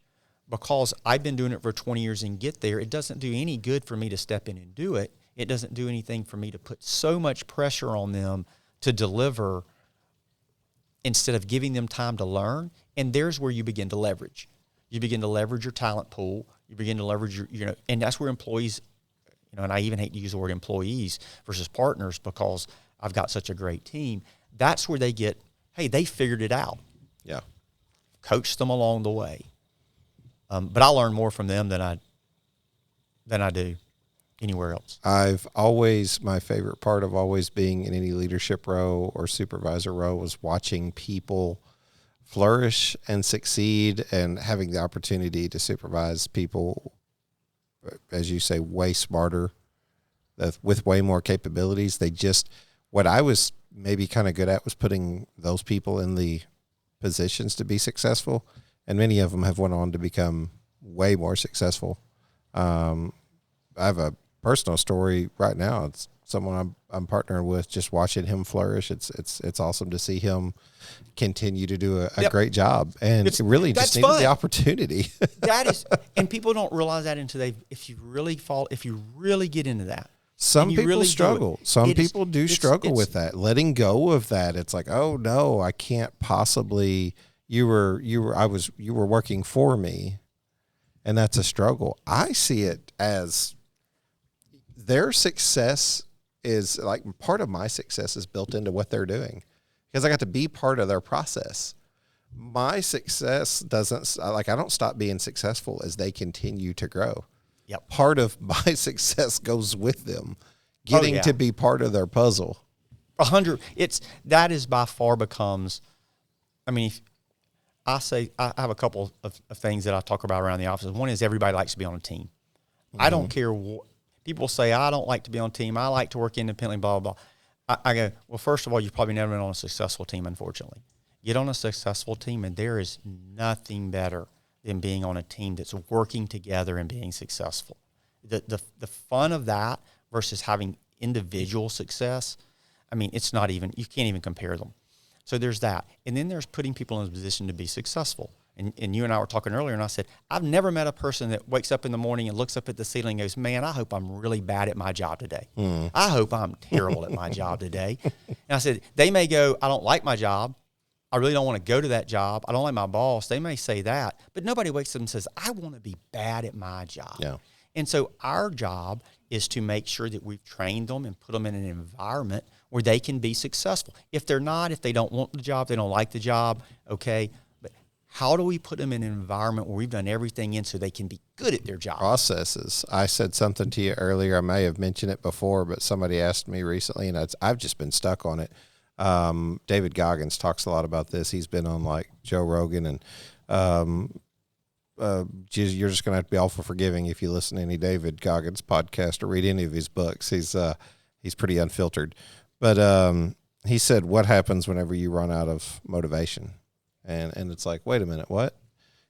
because I've been doing it for 20 years and get there. It doesn't do any good for me to step in and do it. It doesn't do anything for me to put so much pressure on them to deliver instead of giving them time to learn. And there's where you begin to leverage. You begin to leverage your talent pool. You begin to leverage your, and that's where employees, and I even hate to use the word employees versus partners, because I've got such a great team. That's where they get, hey, they figured it out.
Yeah.
Coach them along the way. But I learn more from them than I do anywhere else.
My favorite part of always being in any leadership role or supervisor role was watching people flourish and succeed, and having the opportunity to supervise people, as you say, way smarter, with way more capabilities. What I was maybe kind of good at was putting those people in the positions to be successful, and many of them have went on to become way more successful. I have a personal story right now. It's someone I'm partnering with, just watching him flourish. It's awesome to see him continue to do a great job, and it really just needed the opportunity.
That is, and people don't realize that until if you really get into that.
Some people really struggle. Some people do struggle with that, letting go of that. It's like, oh no, I can't possibly. You were working for me, and that's a struggle. I see it as their success is like part of my success is built into what they're doing, because I got to be part of their process. My success I don't stop being successful as they continue to grow.
Yep.
Part of my success goes with them, getting to be part of their puzzle.
100. That is by far becomes, I mean, I have a couple of things that I talk about around the office. One is everybody likes to be on a team. Mm-hmm. I don't care what people say. I don't like to be on a team. I like to work independently, blah, blah, blah. I go, well, first of all, you've probably never been on a successful team, unfortunately. Get on a successful team, and there is nothing better than being on a team that's working together and being successful. the fun of that versus having individual success, I mean, it's not even, you can't even compare them. So there's that. And then there's putting people in a position to be successful. And you and I were talking earlier, and I said, I've never met a person that wakes up in the morning and looks up at the ceiling and goes, man, I hope I'm really bad at my job today. I hope I'm terrible at my job today. And I said, they may go, I don't like my job. I really don't want to go to that job. I don't like my boss. They may say that. But nobody wakes up and says, I want to be bad at my job.
Yeah.
And so our job is to make sure that we've trained them and put them in an environment where they can be successful. If they're not, if they don't want the job, they don't like the job, okay. But how do we put them in an environment where we've done everything in so they can be good at their job?
Processes. I said something to you earlier. I may have mentioned it before, but somebody asked me recently, and I've just been stuck on it. David Goggins talks a lot about this. He's been on like Joe Rogan, and you're just going to have to be awful forgiving if you listen to any David Goggins podcast or read any of his books. He's pretty unfiltered. But he said, what happens whenever you run out of motivation? And it's like, wait a minute, what?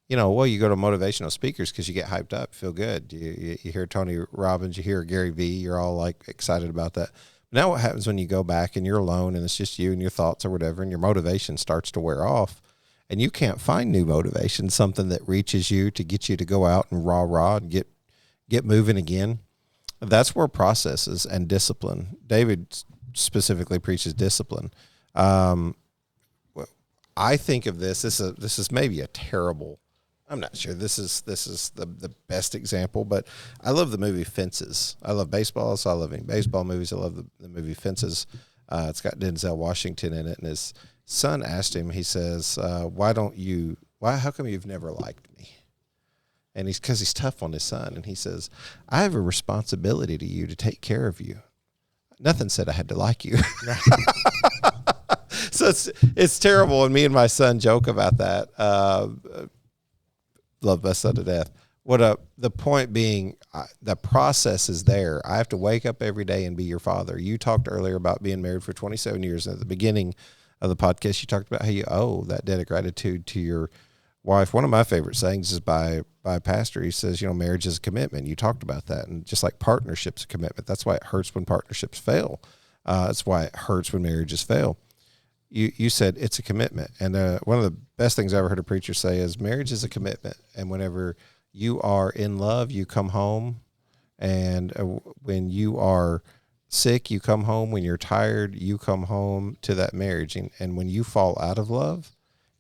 You know, well, you go to motivational speakers because you get hyped up, feel good. You hear Tony Robbins, you hear Gary Vee, you're all like excited about that. But now what happens when you go back and you're alone and it's just you and your thoughts or whatever, and your motivation starts to wear off and you can't find new motivation, something that reaches you to get you to go out and rah and get moving again. That's where processes and discipline. David specifically preaches discipline. I think of this is maybe a terrible, I'm not sure this is the best example, but I love the movie Fences. I love baseball, so I love any baseball movies. I love the movie Fences. It's got Denzel Washington in it, and his son asked him, he says, how come you've never liked me? And because he's tough on his son, and he says, I have a responsibility to you to take care of you. Nothing said I had to like you. So it's terrible, and me and my son joke about that. Love my son to death. The point being, the process is there. I have to wake up every day and be your father. You talked earlier about being married for 27 years. At the beginning of the podcast, you talked about how you owe that debt of gratitude to your wife. One of my favorite sayings is by a pastor. He says, marriage is a commitment. You talked about that. And just like partnership's a commitment, that's why it hurts when partnerships fail. That's why it hurts when marriages fail. You said it's a commitment. And one of the best things I ever heard a preacher say is marriage is a commitment. And whenever you are in love, you come home. And when you are sick, you come home. When you're tired, you come home to that marriage. And when you fall out of love,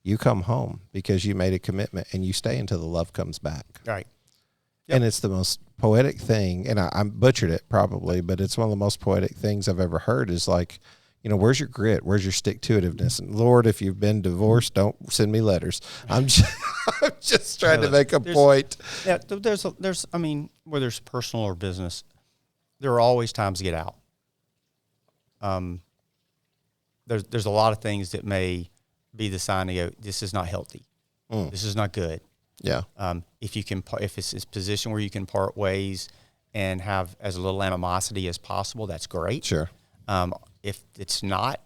you come home because you made a commitment, and you stay until the love comes back.
Right.
Yep. And it's the most poetic thing, and I butchered it probably, but it's one of the most poetic things I've ever heard is like, where's your grit? Where's your stick-to-itiveness? And Lord, if you've been divorced, don't send me letters. I'm just trying to make a point.
Yeah, whether it's personal or business, there are always times to get out. There's a lot of things that may be the sign to go, this is not healthy. This is not good.
Yeah.
If it's a position where you can part ways and have as little animosity as possible, that's great.
Sure.
If it's not,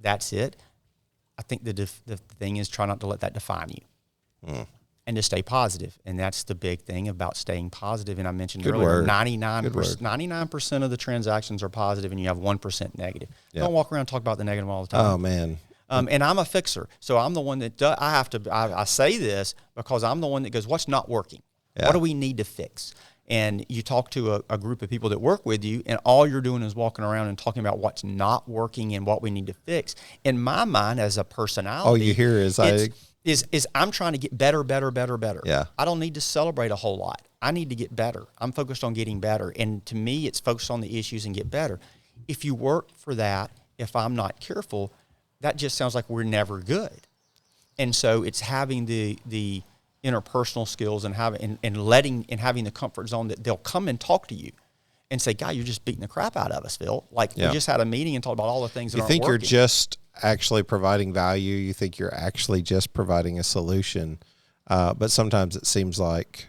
that's it. I think the thing is try not to let that define you, and to stay positive. And that's the big thing about staying positive. And I mentioned earlier, 99% of the transactions are positive, and you have 1% negative. Yep. Don't walk around and talk about the negative all the time.
Oh man.
And I'm a fixer, so I'm the one that I say this because I'm the one that goes, what's not working? Yeah. What do we need to fix? And you talk to a group of people that work with you, and all you're doing is walking around and talking about what's not working and what we need to fix. In my mind, as a personality,
all you hear is
I'm trying to get better.
Yeah.
I don't need to celebrate a whole lot. I need to get better. I'm focused on getting better. And to me, it's focused on the issues and get better. If you work for that, if I'm not careful, that just sounds like we're never good. And so it's having the interpersonal skills and having the comfort zone that they'll come and talk to you and say, "God, you're just beating the crap out of us, Phil." Like we just had a meeting and talked about all the things that aren't working.
You think you're just actually providing value. You think you're actually just providing a solution. But sometimes it seems like,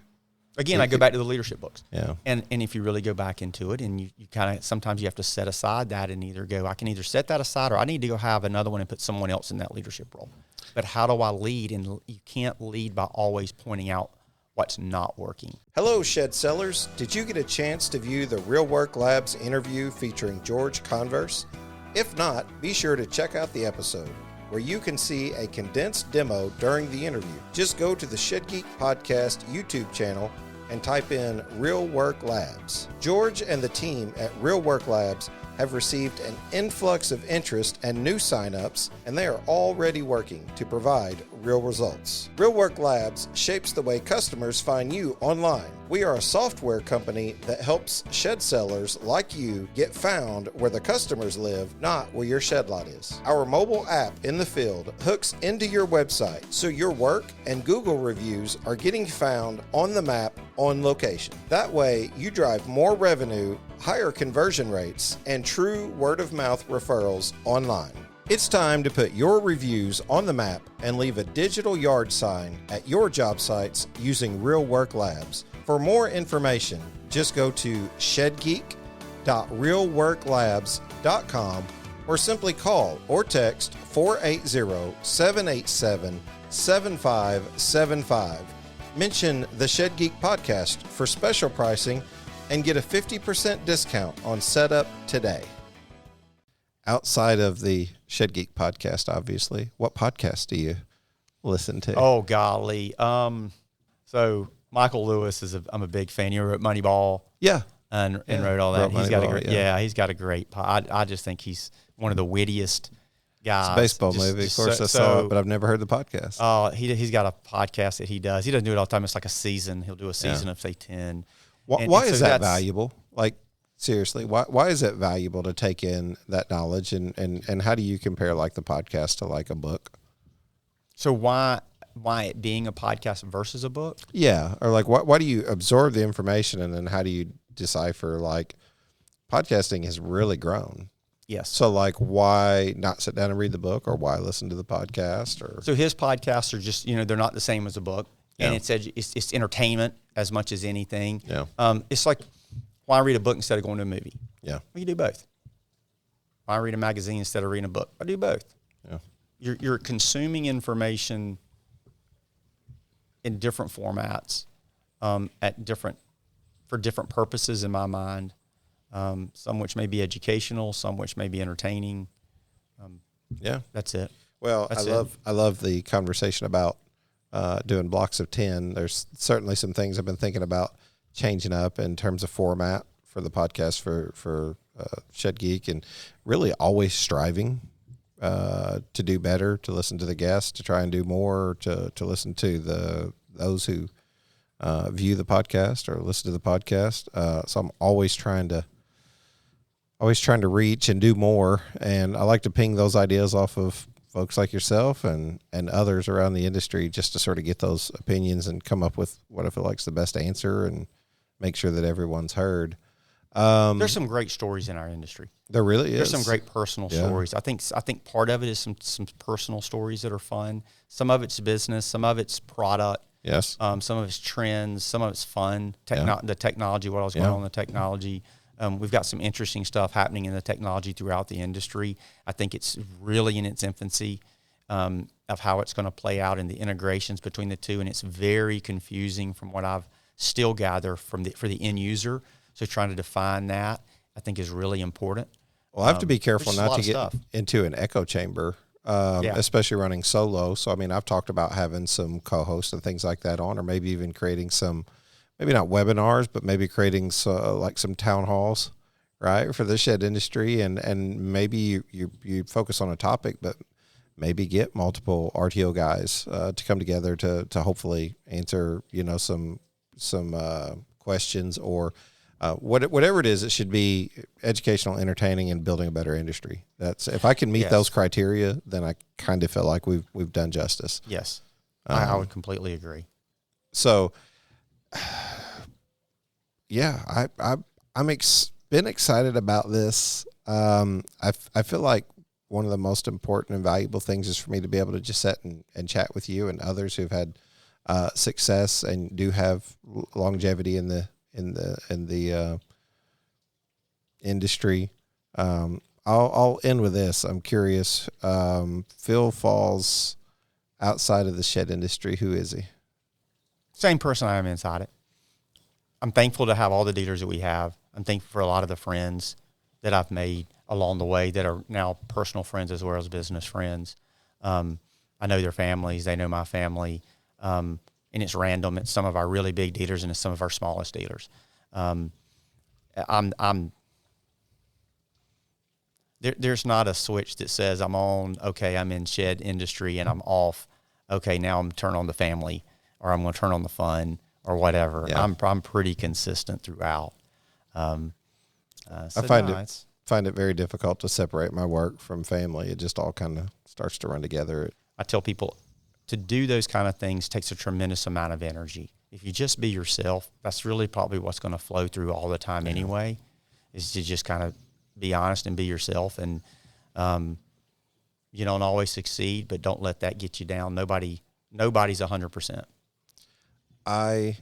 again, I go back to the leadership books.
Yeah.
And if you really go back into it, and you kind of, sometimes you have to set aside that and either go, I can either set that aside, or I need to go have another one and put someone else in that leadership role. But how do I lead? And you can't lead by always pointing out what's not working.
Hello, shed sellers. Did you get a chance to view the Real Work Labs interview featuring George Converse? If not, be sure to check out the episode, where you can see a condensed demo during the interview. Just go to the Shed Geek Podcast YouTube channel and type in Real Work Labs. George and the team at Real Work Labs have received an influx of interest and new signups, and they are already working to provide real results. Real Work Labs shapes the way customers find you online. We are a software company that helps shed sellers like you get found where the customers live, not where your shed lot is. Our mobile app in the field hooks into your website, so your work and Google reviews are getting found on the map on location. That way, you drive more revenue, higher conversion rates, and true word-of-mouth referrals online. It's time to put your reviews on the map and leave a digital yard sign at your job sites using Real Work Labs. For more information, just go to shedgeek.realworklabs.com or simply call or text 480-787-7575. Mention the Shed Geek Podcast for special pricing and get a 50% discount on setup today. Outside of the Shed Geek Podcast, obviously, what podcast do you listen to?
Oh, golly. So Michael Lewis I'm a big fan. He wrote Moneyball.
Yeah.
And wrote all that.
He's
got a great, I just think he's one of the wittiest guys.
It's a baseball movie. Of course, I saw it, but I've never heard the podcast.
He's got a podcast that he does. He doesn't do it all the time. It's like a season. He'll do a season of, say, 10.
Why is that valuable? Like, seriously, why is it valuable to take in that knowledge, and how do you compare like the podcast to like a book?
So why it being a podcast versus a book?
Yeah, or like why do you absorb the information, and then how do you decipher? Like, podcasting has really grown.
Yes.
So like, why not sit down and read the book, or why listen to the podcast? Or
so his podcasts are just they're not the same as a book, and it's entertainment as much as anything.
Yeah.
It's like, why read a book instead of going to a movie?
Yeah.
Well, you do both. Why read a magazine instead of reading a book? I do both.
Yeah.
You're consuming information in different formats, for different purposes in my mind. Some which may be educational, some which may be entertaining. That's it.
Well, I love the conversation about doing blocks of 10. There's certainly some things I've been thinking about changing up in terms of format for the podcast for Shed Geek, and really always striving to do better, to listen to the guests, to try and do more, to listen to those who view the podcast or listen to the podcast. So I'm always trying to reach and do more, and I like to ping those ideas off of folks like yourself and others around the industry, just to sort of get those opinions and come up with what I feel like is the best answer and make sure that everyone's heard.
There's some great stories in our industry.
There really is.
There's some great personal stories. I think part of it is some personal stories that are fun. Some of it's business. Some of it's product.
Yes.
Some of it's trends. Some of it's fun. The technology, what else going on in the technology. We've got some interesting stuff happening in the technology throughout the industry. I think it's really in its infancy of how it's going to play out and the integrations between the two, and it's very confusing from what I've still gather for the end user. So trying to define that, I think, is really important.
Well, I have to be careful not to get
stuff
into an echo chamber, especially running solo. So, I mean, I've talked about having some co-hosts and things like that on, or maybe even creating some, maybe not webinars, but maybe creating like some town halls, right, for the shed industry. And maybe you focus on a topic, but maybe get multiple RTO guys to come together to hopefully answer, some questions, or whatever it is. It should be educational, entertaining, and building a better industry. That's, if I can meet those criteria, then I kind of feel like we've done justice.
Yes, I would completely agree.
So, been excited about this. I feel like one of the most important and valuable things is for me to be able to just sit and chat with you and others who've had success and do have longevity in the industry. I'll end with this. I'm curious. Phil Falls, outside of the shed industry, who is he?
Same person I am inside it. I'm thankful to have all the dealers that we have. I'm thankful for a lot of the friends that I've made along the way that are now personal friends as well as business friends. I know their families. They know my family. And it's random. It's some of our really big dealers and it's some of our smallest dealers. There's not a switch that says I'm on, okay, I'm in shed industry and I'm off. Okay, now I'm turn on the family or I'm going to turn on the fun or whatever.
Yeah.
I'm pretty consistent throughout. So
I find it very difficult to separate my work from family. It just all kind of starts to run together.
I tell people to do those kind of things takes a tremendous amount of energy. If you just be yourself, that's really probably what's going to flow through all the time anyway, is to just kind of be honest and be yourself. And you don't always succeed, but don't let that get you down. Nobody's 100%.
I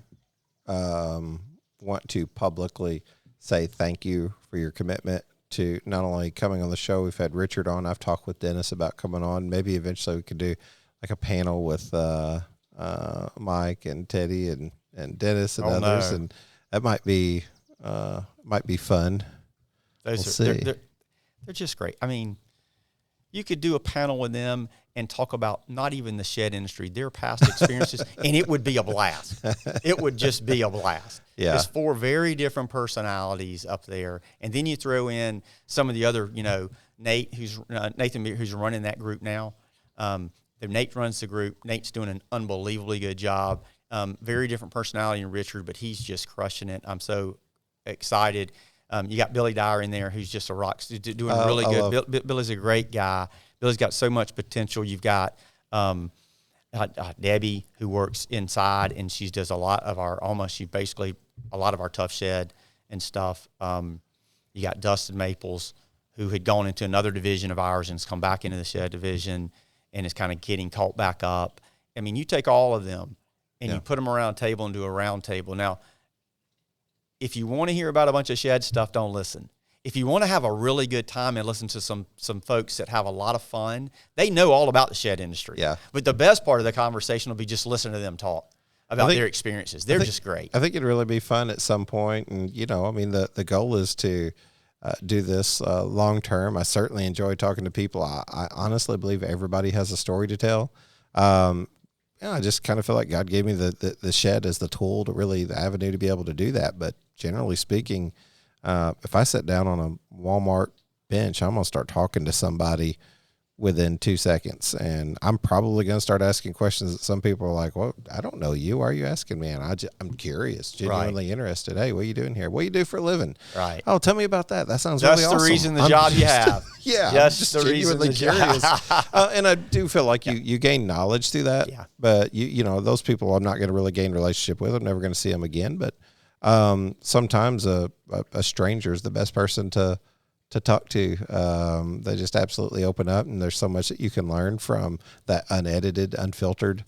want to publicly say thank you for your commitment to not only coming on the show. We've had Richard on. I've talked with Dennis about coming on. Maybe eventually we could do like a panel with Mike and Teddy and Dennis and others, and that might be fun. We'll see.
They're just great. I mean, you could do a panel with them and talk about not even the shed industry, their past experiences, and it would be a blast. It would just be a blast.
Yeah.
It's 4 very different personalities up there. And then you throw in some of the other, Nathan, who's running that group now. Nate runs the group. Nate's doing an unbelievably good job. Very different personality than Richard, but he's just crushing it. I'm so excited. You got Billy Dyer in there, who's just a rock, doing really good. Billy's a great guy. Billy's got so much potential. You've got Debbie, who works inside, and she does a lot of a lot of our tough shed and stuff. You got Dustin Maples, who had gone into another division of ours and has come back into the shed division and is kind of getting caught back up. I mean, you take all of them and you put them around a table and do a round table. Now, if you want to hear about a bunch of shed stuff, don't listen. If you want to have a really good time and listen to some folks that have a lot of fun, they know all about the shed industry.
Yeah.
But the best part of the conversation will be just listening to them talk about their experiences. They're just great.
I think it'd really be fun at some point. And, the goal is to do this long term. I certainly enjoy talking to people. I honestly believe everybody has a story to tell. I just kind of feel like God gave me the shed as the tool to really, the avenue to be able to do that. But generally speaking, if I sit down on a Walmart bench, I'm going to start talking to somebody within 2 seconds. And I'm probably going to start asking questions that some people are like, well, I don't know you. Why are you asking me? And I'm curious, genuinely interested. Hey, what are you doing here? What do you do for a living?
Right.
Oh, tell me about that. That sounds really awesome.
That's the reason the job you have.
Yeah.
Just the reason the
curious. And I do feel like you gain knowledge through that.
Yeah.
But, those people I'm not going to really gain a relationship with. I'm never going to see them again. But sometimes a stranger is the best person to talk to. They just absolutely open up, and there's so much that you can learn from that unedited, unfiltered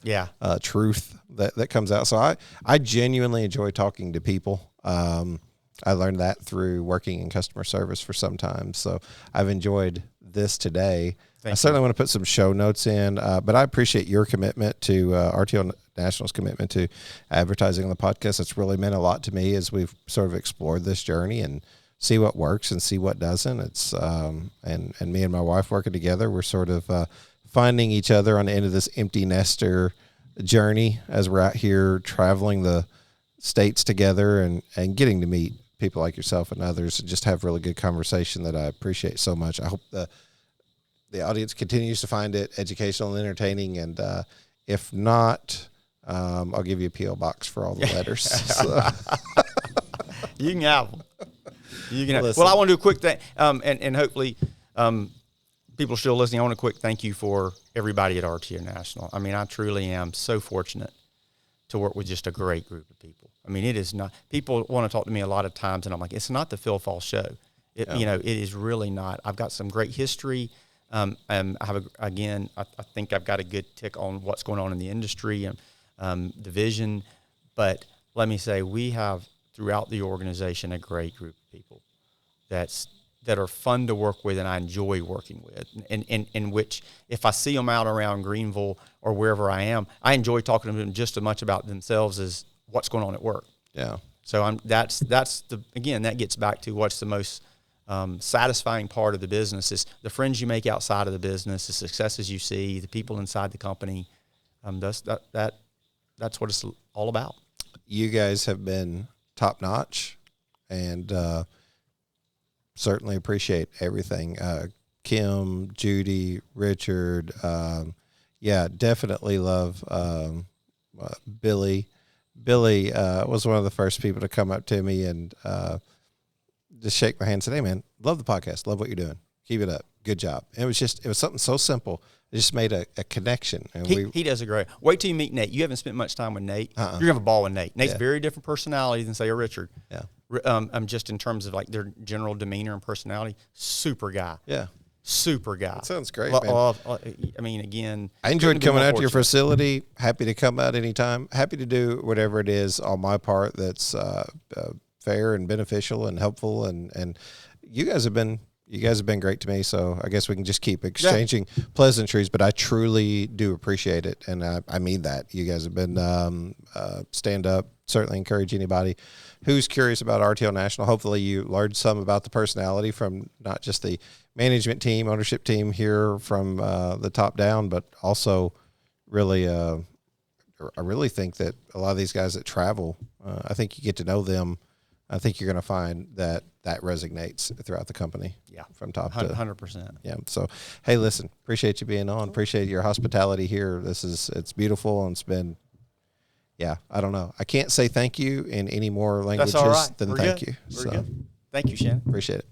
truth that comes out. So I genuinely enjoy talking to people. I learned that through working in customer service for some time. So I've enjoyed this today. I certainly want to put some show notes in, but I appreciate your commitment to RTO National's commitment to advertising on the podcast. It's really meant a lot to me as we've sort of explored this journey and see what works and see what doesn't. It's and me and my wife working together, we're sort of finding each other on the end of this empty nester journey as we're out here traveling the states together and getting to meet people like yourself and others and just have really good conversation that I appreciate so much. I hope the audience continues to find it educational and entertaining, and if not, I'll give you a P.O. box for all the letters. So.
You can have them. Well, I want to do a quick thing, and hopefully people are still listening. I want a quick thank you for everybody at RTO National. I mean, I truly am so fortunate to work with just a great group of people. I mean, it is not – people want to talk to me a lot of times, and I'm like, it's not the Phil Fall show. It is really not. I've got some great history. I have I think I've got a good tick on what's going on in the industry and the vision. But let me say, we have throughout the organization a great group of people that's that are fun to work with and I enjoy working with, and in which if I see them out around Greenville or wherever I am, I enjoy talking to them just as much about themselves as what's going on at work.
Yeah.
So that's again, that gets back to what's the most satisfying part of the business is the friends you make outside of the business, the successes you see, the people inside the company. That's what it's all about.
You guys have been top notch, and certainly appreciate everything. Kim, Judy, Richard, definitely love Billy. Billy was one of the first people to come up to me and just shake my hand and say, "Hey, man, love the podcast. Love what you're doing. Keep it up. Good job." And it was something so simple. It just made a connection. And
he does a great. Wait till you meet Nate. You haven't spent much time with Nate. You're gonna have a ball with Nate. Nate's very different personality than say a Richard.
Yeah.
Just in terms of like their general demeanor and personality, super guy.
Yeah.
Super guy.
That sounds great, man.
I mean, again,
I enjoyed coming out to your facility. Happy to come out anytime. Happy to do whatever it is on my part that's fair and beneficial and helpful. And you guys have been great to me. So I guess we can just keep exchanging pleasantries. But I truly do appreciate it, and I mean that. You guys have been stand up. Certainly encourage anybody who's curious about RTL National. Hopefully you learned some about the personality from not just the management team, ownership team here from the top down, but also really, I really think that a lot of these guys that travel, I think you get to know them. I think you're going to find that resonates throughout the company.
Yeah.
From top to
100%.
Yeah. So, hey, listen, appreciate you being on. Appreciate your hospitality here. It's beautiful, and it's been, I don't know. I can't say thank you in any more languages than thank you.
We're good. Thank you, Shannon.
Appreciate it.